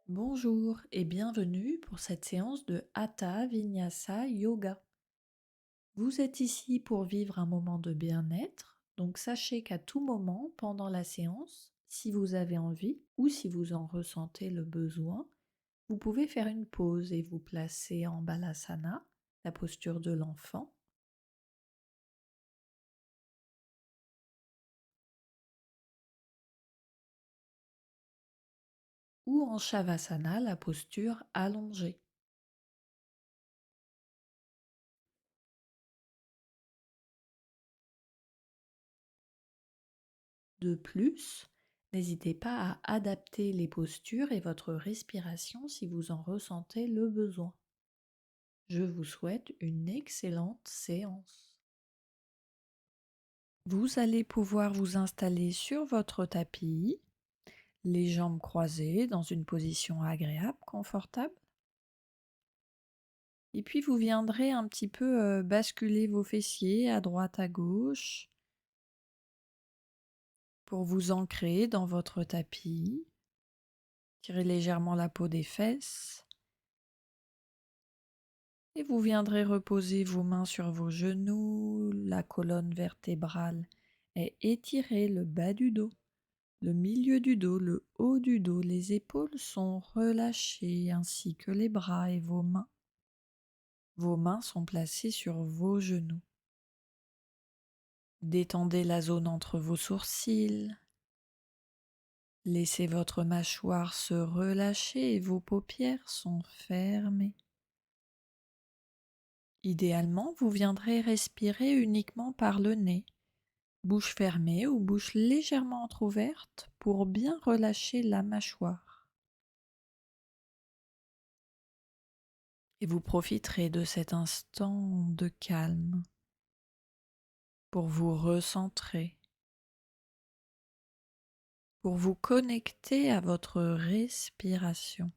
Bonjour et bienvenue pour cette séance de Hatha Vinyasa Yoga. Vous êtes ici pour vivre un moment de bien-être, donc sachez qu'à tout moment pendant la séance, si vous avez envie ou si vous en ressentez le besoin, vous pouvez faire une pause et vous placer en Balasana, la posture de l'enfant, ou en Shavasana, la posture allongée. De plus, n'hésitez pas à adapter les postures et votre respiration si vous en ressentez le besoin. Je vous souhaite une excellente séance. Vous allez pouvoir vous installer sur votre tapis, les jambes croisées dans une position agréable, confortable. Et puis vous viendrez un petit peu basculer vos fessiers à droite, à gauche pour vous ancrer dans votre tapis. Tirez légèrement la peau des fesses. Et vous viendrez reposer vos mains sur vos genoux, la colonne vertébrale et étirer le bas du dos, le milieu du dos, le haut du dos. Les épaules sont relâchées ainsi que les bras et vos mains. Vos mains sont placées sur vos genoux. Détendez la zone entre vos sourcils. Laissez votre mâchoire se relâcher et vos paupières sont fermées. Idéalement, vous viendrez respirer uniquement par le nez. Bouche fermée ou bouche légèrement entr'ouverte pour bien relâcher la mâchoire. Et vous profiterez de cet instant de calme pour vous recentrer, pour vous connecter à votre respiration.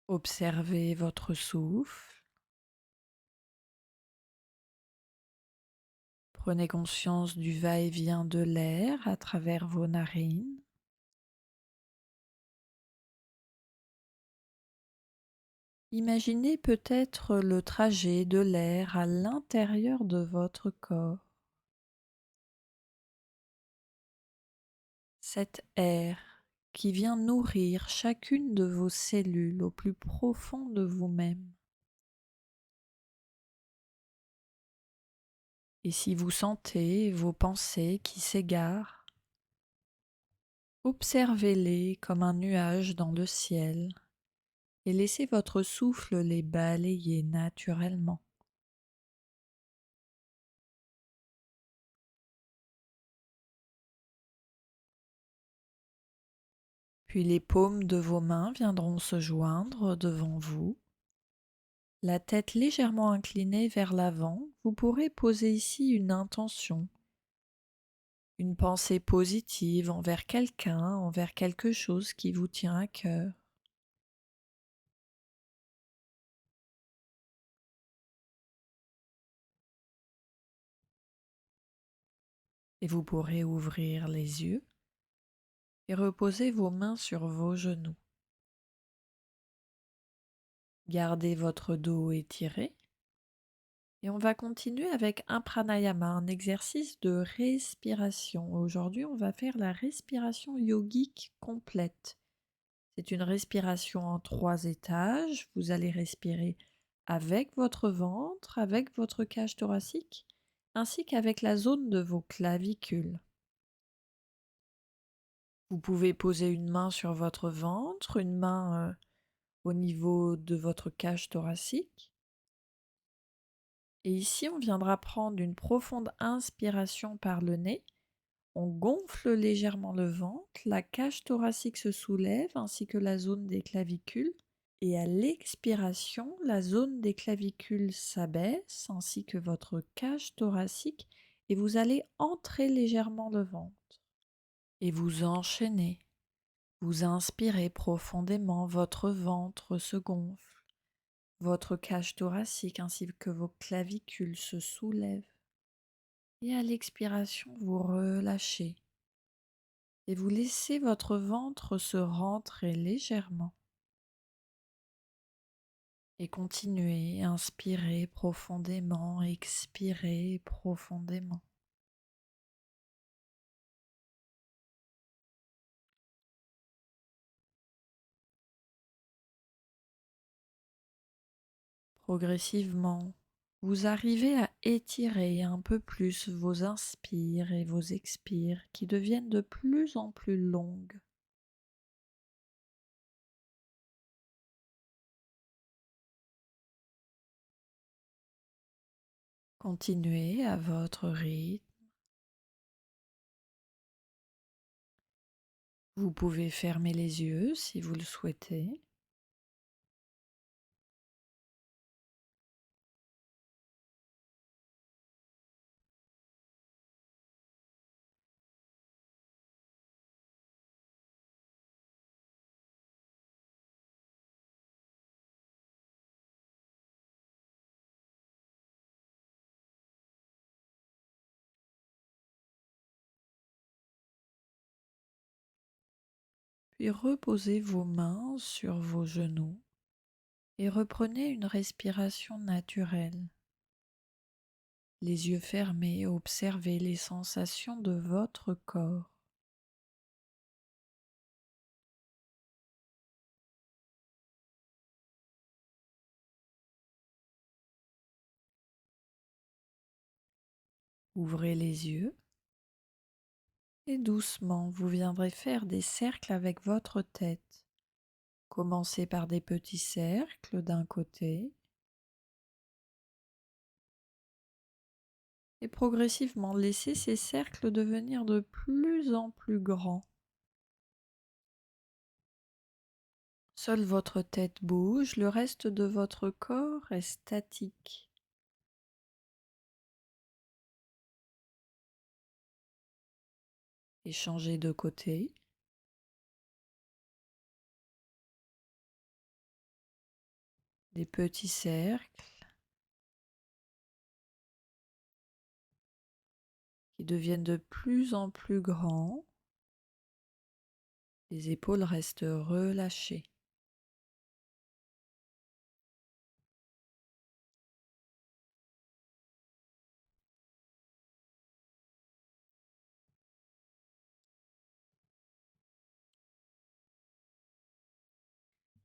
Observez votre souffle. Prenez conscience du va-et-vient de l'air à travers vos narines. Imaginez peut-être le trajet de l'air à l'intérieur de votre corps. Cet air qui vient nourrir chacune de vos cellules au plus profond de vous-même. Et si vous sentez vos pensées qui s'égarent, observez-les comme un nuage dans le ciel et laissez votre souffle les balayer naturellement. Puis les paumes de vos mains viendront se joindre devant vous. La tête légèrement inclinée vers l'avant, vous pourrez poser ici une intention, une pensée positive envers quelqu'un, envers quelque chose qui vous tient à cœur. Et vous pourrez ouvrir les yeux et reposer vos mains sur vos genoux. Gardez votre dos étiré et on va continuer avec un pranayama, un exercice de respiration. Aujourd'hui, on va faire la respiration yogique complète. C'est une respiration en 3 étages. Vous allez respirer avec votre ventre, avec votre cage thoracique, ainsi qu'avec la zone de vos clavicules. Vous pouvez poser une main sur votre ventre, une main au niveau de votre cage thoracique. Et ici, on viendra prendre une profonde inspiration par le nez. On gonfle légèrement le ventre, la cage thoracique se soulève ainsi que la zone des clavicules. Et à l'expiration, la zone des clavicules s'abaisse ainsi que votre cage thoracique et vous allez entrer légèrement le ventre. Et vous enchaînez. Vous inspirez profondément, votre ventre se gonfle, votre cage thoracique ainsi que vos clavicules se soulèvent. Et à l'expiration, vous relâchez et vous laissez votre ventre se rentrer légèrement. Et continuez, inspirez profondément, expirez profondément. Progressivement, vous arrivez à étirer un peu plus vos inspires et vos expires qui deviennent de plus en plus longues. Continuez à votre rythme. Vous pouvez fermer les yeux si vous le souhaitez. Puis reposez vos mains sur vos genoux et reprenez une respiration naturelle. Les yeux fermés, observez les sensations de votre corps. Ouvrez les yeux et doucement vous viendrez faire des cercles avec votre tête. Commencez par des petits cercles d'un côté et progressivement laissez ces cercles devenir de plus en plus grands. Seule votre tête bouge, le reste de votre corps est statique. Et changez de côté. Des petits cercles qui deviennent de plus en plus grands. Les épaules restent relâchées.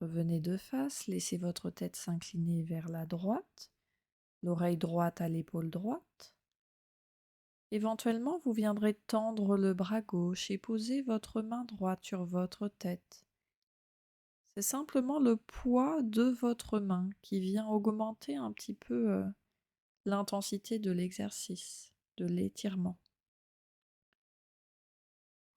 Revenez de face, laissez votre tête s'incliner vers la droite, l'oreille droite à l'épaule droite. Éventuellement, vous viendrez tendre le bras gauche et poser votre main droite sur votre tête. C'est simplement le poids de votre main qui vient augmenter un petit peu l'intensité de l'exercice, de l'étirement.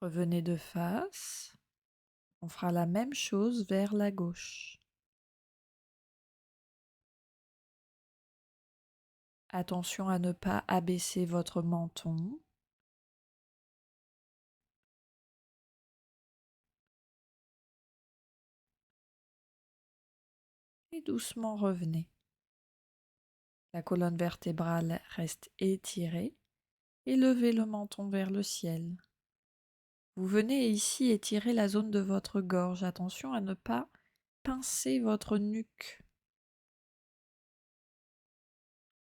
Revenez de face. On fera la même chose vers la gauche. Attention à ne pas abaisser votre menton. Et doucement revenez. La colonne vertébrale reste étirée et levez le menton vers le ciel. Vous venez ici étirer la zone de votre gorge. Attention à ne pas pincer votre nuque.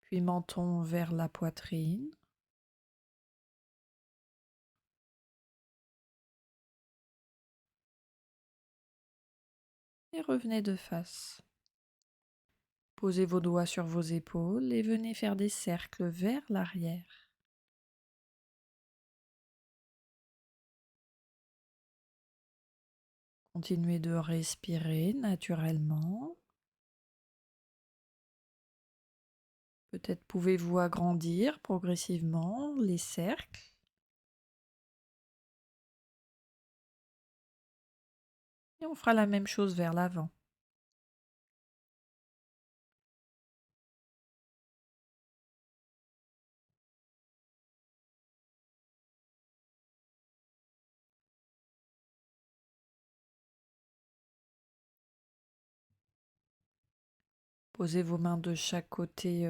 Puis menton vers la poitrine. Et revenez de face. Posez vos doigts sur vos épaules et venez faire des cercles vers l'arrière. Continuez de respirer naturellement. Peut-être pouvez-vous agrandir progressivement les cercles. Et on fera la même chose vers l'avant. Posez vos mains de chaque côté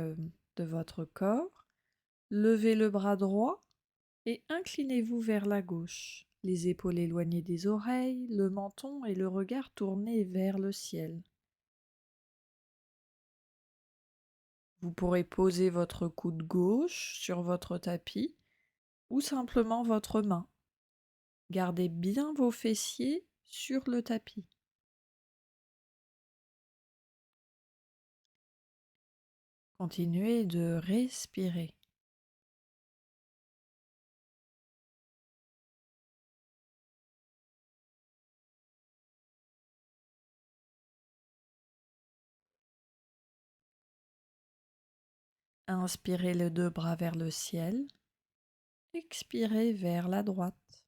de votre corps. Levez le bras droit et inclinez-vous vers la gauche, les épaules éloignées des oreilles, le menton et le regard tournés vers le ciel. Vous pourrez poser votre coude gauche sur votre tapis ou simplement votre main. Gardez bien vos fessiers sur le tapis. Continuez de respirer. Inspirez les deux bras vers le ciel. Expirez vers la droite.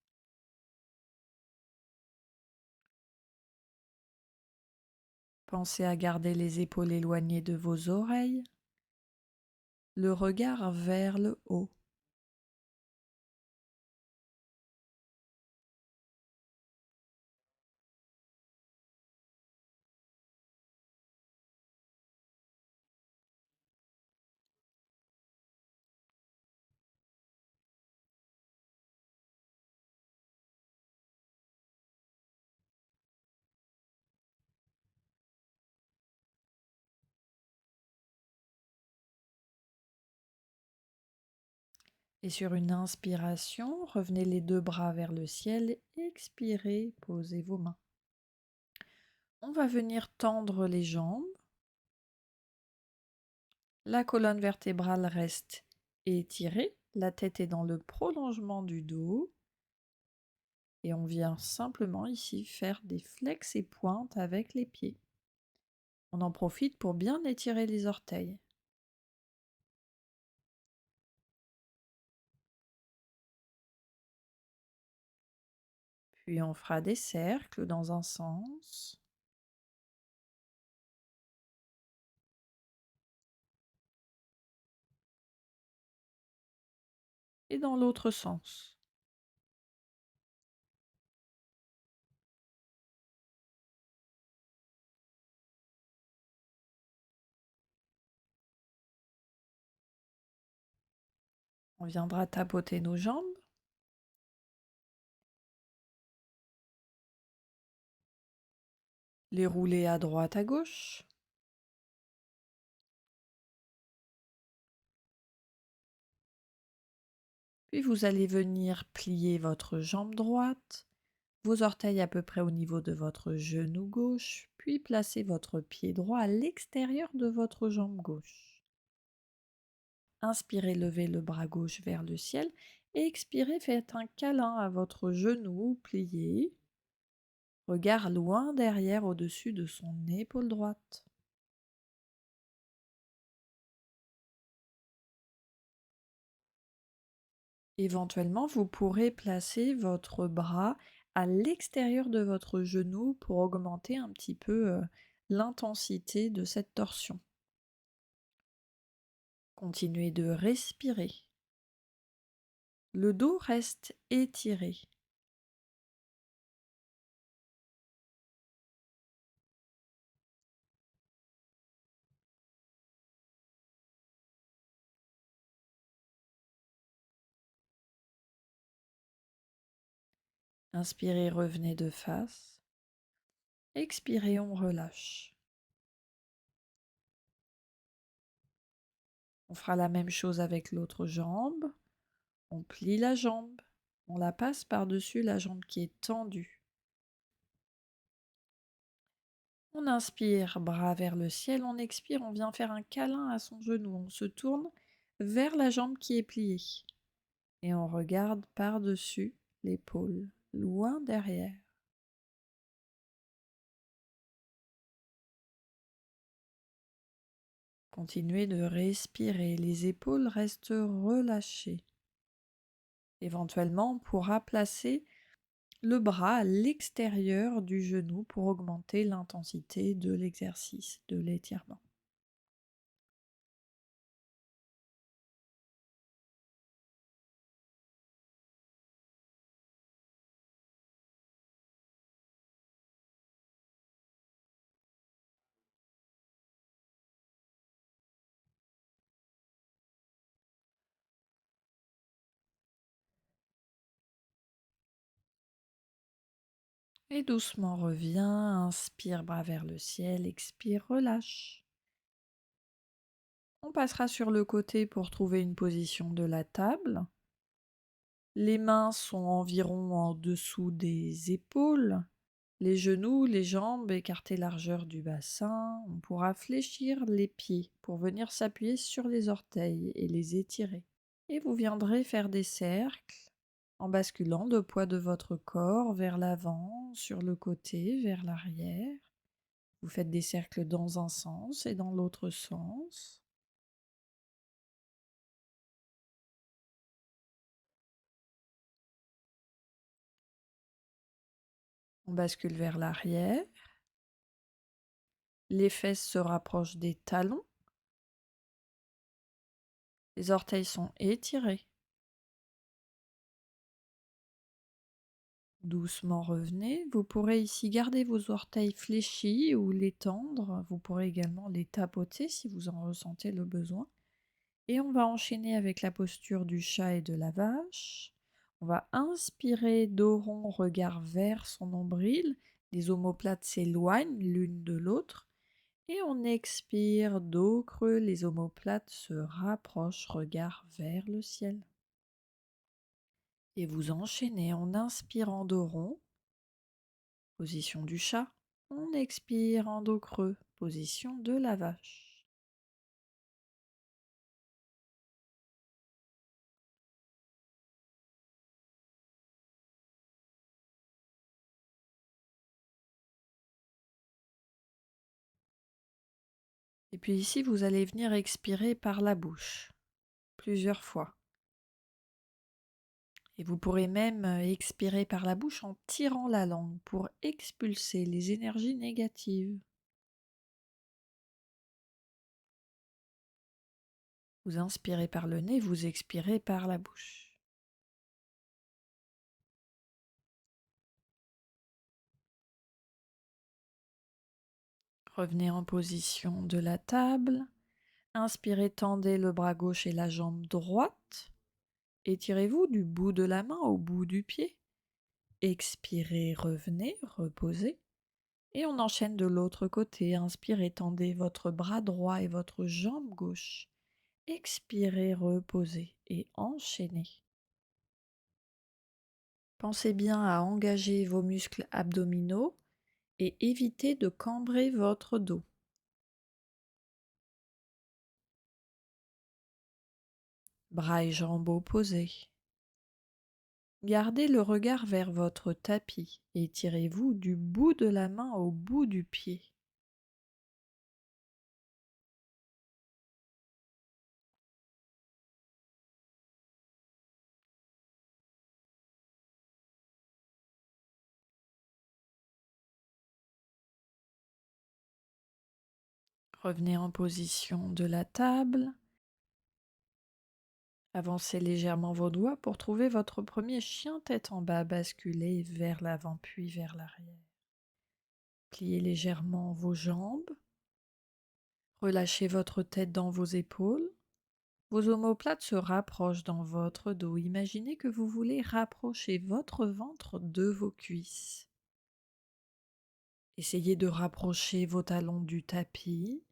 Pensez à garder les épaules éloignées de vos oreilles, le regard vers le haut. Et sur une inspiration, revenez les deux bras vers le ciel. Expirez, posez vos mains. On va venir tendre les jambes. La colonne vertébrale reste étirée. La tête est dans le prolongement du dos. Et on vient simplement ici faire des flex et pointes avec les pieds. On en profite pour bien étirer les orteils. Puis on fera des cercles dans un sens et dans l'autre sens. On viendra tapoter nos jambes. Les rouler à droite, à gauche. Puis vous allez venir plier votre jambe droite, vos orteils à peu près au niveau de votre genou gauche, puis placez votre pied droit à l'extérieur de votre jambe gauche. Inspirez, levez le bras gauche vers le ciel et expirez, faites un câlin à votre genou plié. Regard loin derrière au-dessus de son épaule droite. Éventuellement, vous pourrez placer votre bras à l'extérieur de votre genou pour augmenter un petit peu l'intensité de cette torsion. Continuez de respirer. Le dos reste étiré. Inspirez, revenez de face. Expirez, on relâche. On fera la même chose avec l'autre jambe. On plie la jambe. On la passe par-dessus la jambe qui est tendue. On inspire, bras vers le ciel. On expire, on vient faire un câlin à son genou. On se tourne vers la jambe qui est pliée. Et on regarde par-dessus l'épaule, loin derrière. Continuez de respirer, les épaules restent relâchées. Éventuellement, on pourra placer le bras à l'extérieur du genou pour augmenter l'intensité de l'exercice, de l'étirement. Et doucement reviens, inspire bras vers le ciel, expire, relâche. On passera sur le côté pour trouver une position de la table. Les mains sont environ en dessous des épaules, les genoux, les jambes écartées largeur du bassin. On pourra fléchir les pieds pour venir s'appuyer sur les orteils et les étirer. Et vous viendrez faire des cercles en basculant le poids de votre corps vers l'avant, sur le côté, vers l'arrière. Vous faites des cercles dans un sens et dans l'autre sens. On bascule vers l'arrière. Les fesses se rapprochent des talons. Les orteils sont étirés. Doucement revenez. Vous pourrez ici garder vos orteils fléchis ou les tendre. Vous pourrez également les tapoter si vous en ressentez le besoin. Et on va enchaîner avec la posture du chat et de la vache. On va inspirer, dos rond, regard vers son nombril. Les omoplates s'éloignent l'une de l'autre. Et on expire, dos creux, les omoplates se rapprochent, regard vers le ciel. Et vous enchaînez en inspirant dos rond, position du chat. On expire en dos creux, position de la vache. Et puis ici, vous allez venir expirer par la bouche, plusieurs fois. Et vous pourrez même expirer par la bouche en tirant la langue pour expulser les énergies négatives. Vous inspirez par le nez, vous expirez par la bouche. Revenez en position de la table. Inspirez, tendez le bras gauche et la jambe droite. Étirez-vous du bout de la main au bout du pied. Expirez, revenez, reposez. Et on enchaîne de l'autre côté. Inspirez, tendez votre bras droit et votre jambe gauche. Expirez, reposez et enchaînez. Pensez bien à engager vos muscles abdominaux et évitez de cambrer votre dos. Bras et jambes opposés. Gardez le regard vers votre tapis et tirez-vous du bout de la main au bout du pied. Revenez en position de la table. Avancez légèrement vos doigts pour trouver votre premier chien tête en bas, basculez vers l'avant puis vers l'arrière. Pliez légèrement vos jambes. Relâchez votre tête dans vos épaules. Vos omoplates se rapprochent dans votre dos. Imaginez que vous voulez rapprocher votre ventre de vos cuisses. Essayez de rapprocher vos talons du tapis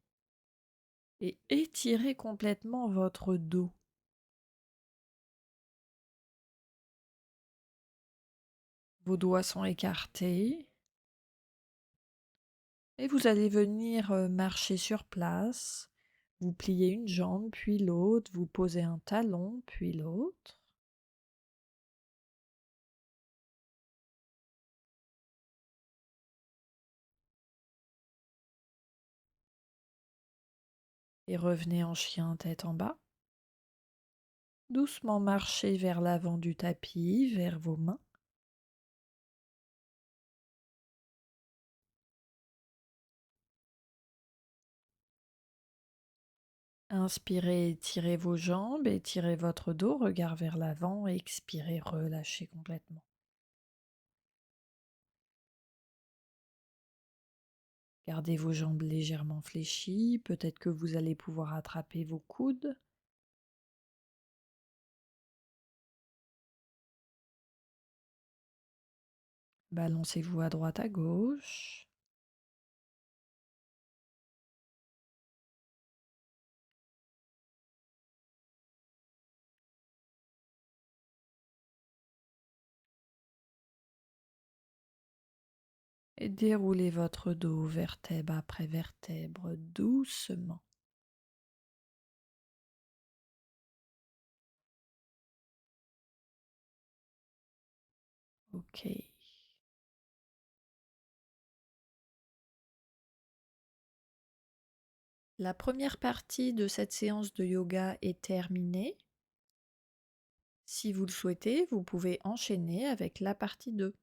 et étirez complètement votre dos. Vos doigts sont écartés et vous allez venir marcher sur place. Vous pliez une jambe puis l'autre, vous posez un talon puis l'autre. Et revenez en chien tête en bas. Doucement marchez vers l'avant du tapis, vers vos mains. Inspirez, étirez vos jambes, étirez votre dos, regard vers l'avant, expirez, relâchez complètement. Gardez vos jambes légèrement fléchies, peut-être que vous allez pouvoir attraper vos coudes. Balancez-vous à droite, à gauche. Et déroulez votre dos vertèbre après vertèbre doucement. Ok. La première partie de cette séance de yoga est terminée. Si vous le souhaitez, vous pouvez enchaîner avec la partie 2.